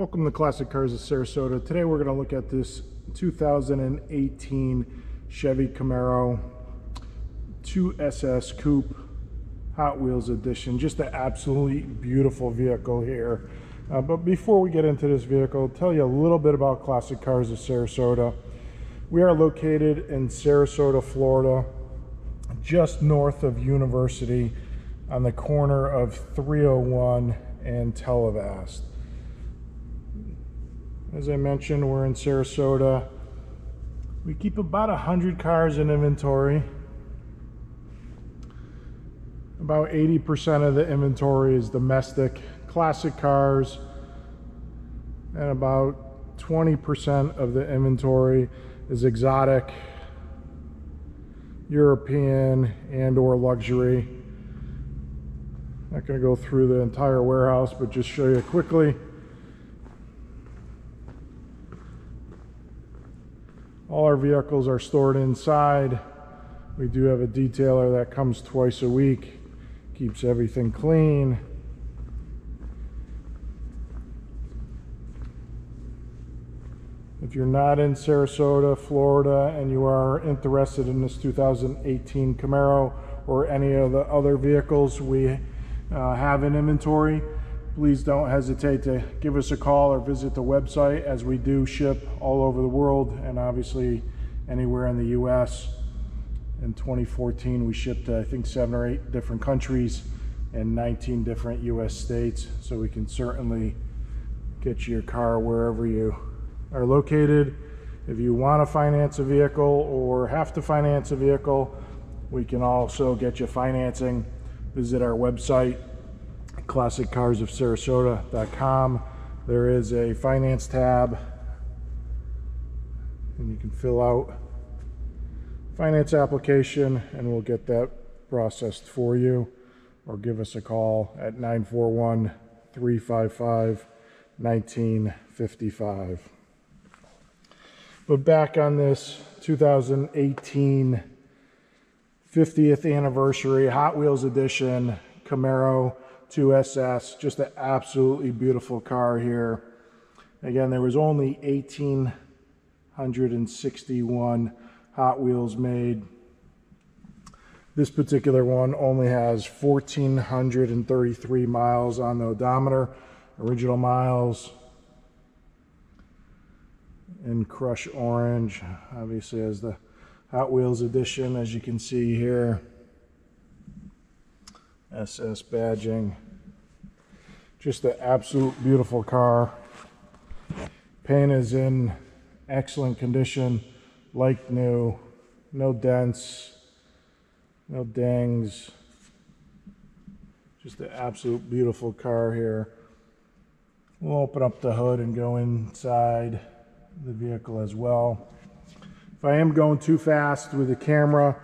Welcome to Classic Cars of Sarasota. Today we're going to look at this 2018 Chevy Camaro 2SS Coupe Hot Wheels Edition. Just an absolutely beautiful vehicle here. But before we get into this vehicle, I'll tell you a little bit about Classic Cars of Sarasota. We are located in Sarasota, Florida, just north of University on the corner of 301 and Televast. As I mentioned, we're in Sarasota. We keep about 100 cars in inventory. About 80% of the inventory is domestic classic cars, and about 20% of the inventory is exotic, European, and or luxury. Not going to go through the entire warehouse, but just show you quickly. All our vehicles are stored inside. We do have a detailer that comes twice a week, keeps everything clean. If you're not in Sarasota, Florida, and you are interested in this 2018 Camaro or any of the other vehicles we have in inventory, please don't hesitate to give us a call or visit the website, as we do ship all over the world and obviously anywhere in the US. In 2014 we shipped to I think 7 or 8 different countries and 19 different US states, so we can certainly get you your car wherever you are located. If you want to finance a vehicle or have to finance a vehicle, we can also get you financing. Visit our website, classiccarsofsarasota.com. There is a finance tab and you can fill out finance application and we'll get that processed for you, or give us a call at 941-355-1955. But back on this 2018 50th anniversary Hot Wheels Edition Camaro 2SS, just an absolutely beautiful car here. Again, there was only 1,861 Hot Wheels made. This particular one only has 1,433 miles on the odometer, original miles in crush orange, obviously as the Hot Wheels Edition, as you can see here. SS badging. Just an absolute beautiful car. Paint is in excellent condition, like new. No dents, no dings. Just an absolute beautiful car here. We'll open up the hood and go inside the vehicle as well. If I am going too fast with the camera,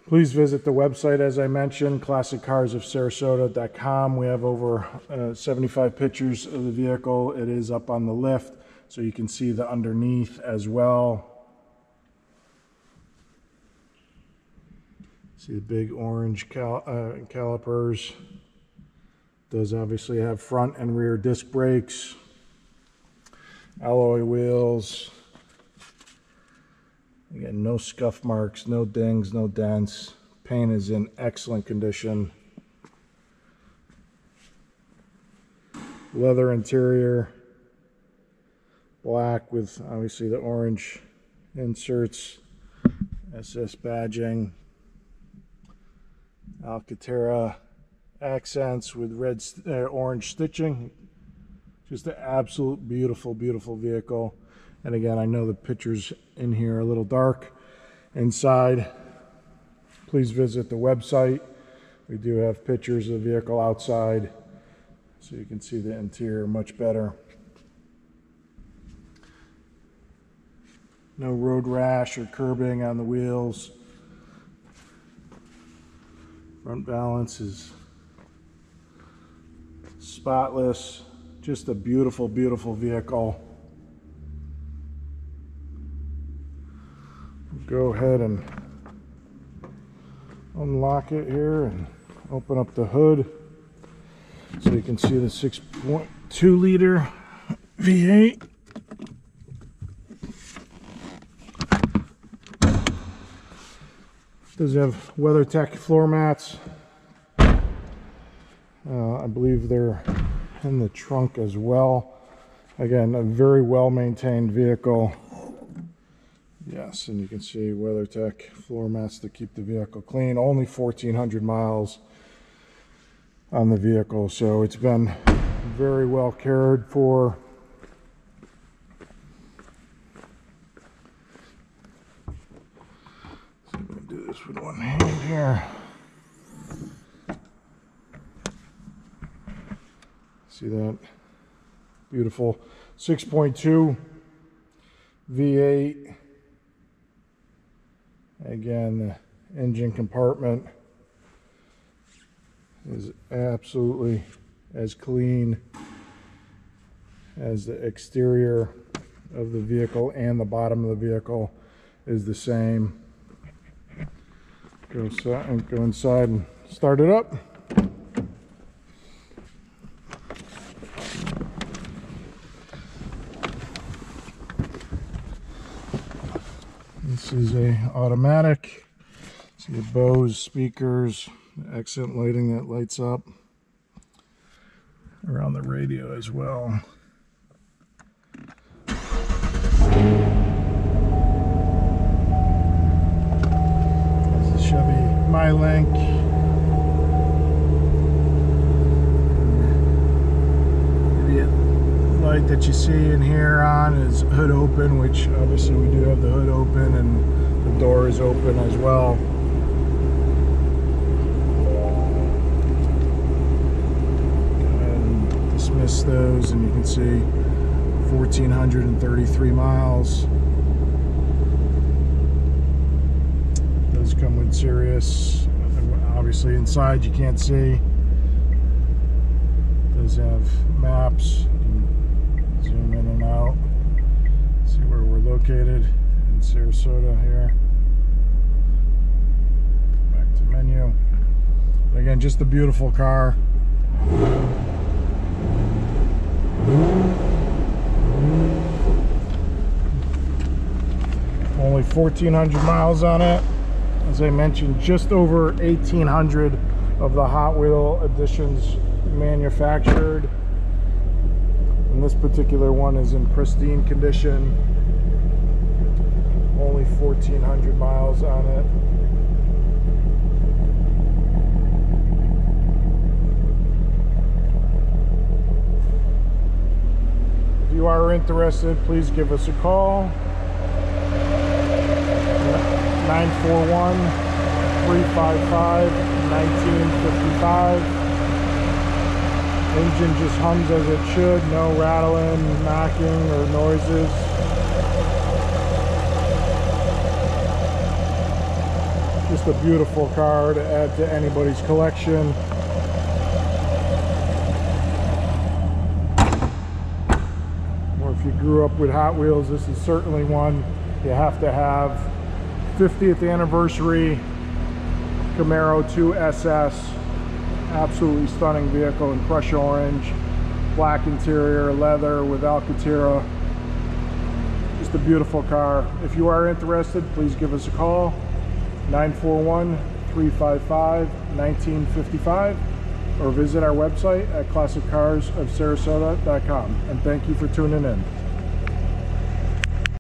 please visit the website, as I mentioned, classiccarsofsarasota.com. We have over 75 pictures of the vehicle. It is up on the lift, so you can see the underneath as well. See the big orange calipers. Does obviously have front and rear disc brakes. Alloy wheels. Again, no scuff marks, no dings, no dents. Paint is in excellent condition. Leather interior, black with obviously the orange inserts, SS badging, Alcantara accents with red orange stitching. Just an absolute beautiful, beautiful vehicle. And again, I know the pictures in here are a little dark inside. Please visit the website. We do have pictures of the vehicle outside, so you can see the interior much better. No road rash or curbing on the wheels. Front balance is spotless. Just a beautiful, beautiful vehicle. Go ahead and unlock it here and open up the hood so you can see the 6.2 liter V8. Does have WeatherTech floor mats. I believe they're in the trunk as well. Again, a very well maintained vehicle. Yes, and you can see WeatherTech floor mats to keep the vehicle clean. Only 1,400 miles on the vehicle, so it's been very well cared for. So I'm going to do this with one hand here. See that? Beautiful 6.2 V8. Again, the engine compartment is absolutely as clean as the exterior of the vehicle, and the bottom of the vehicle is the same. Go inside and start it up. This is a automatic. See the Bose speakers, the accent lighting that lights up around the radio as well. There's the Chevy MyLink. The light that you see in here on is hood open, which obviously we do have the hood open, and the door is open as well. Go ahead and dismiss those, and you can see 1,433 miles. It does come with Sirius. Obviously inside you can't see. It does have maps. Zoom in and out, see where we're located in Sarasota here. Back to menu. But again, just a beautiful car. Only 1,400 miles on it. As I mentioned, just over 1,800 of the Hot Wheel editions manufactured. And this particular one is in pristine condition. Only 1,400 miles on it. If you are interested, please give us a call. 941-355-1955. Engine just hums as it should, no rattling, knocking, or noises. Just a beautiful car to add to anybody's collection. Or if you grew up with Hot Wheels, this is certainly one you have to have. 50th anniversary Camaro 2SS. Absolutely stunning vehicle in crushed orange, black interior, leather with Alcantara. Just a beautiful car. If you are interested, please give us a call. 941-355-1955, or visit our website at classiccarsofsarasota.com. And thank you for tuning in.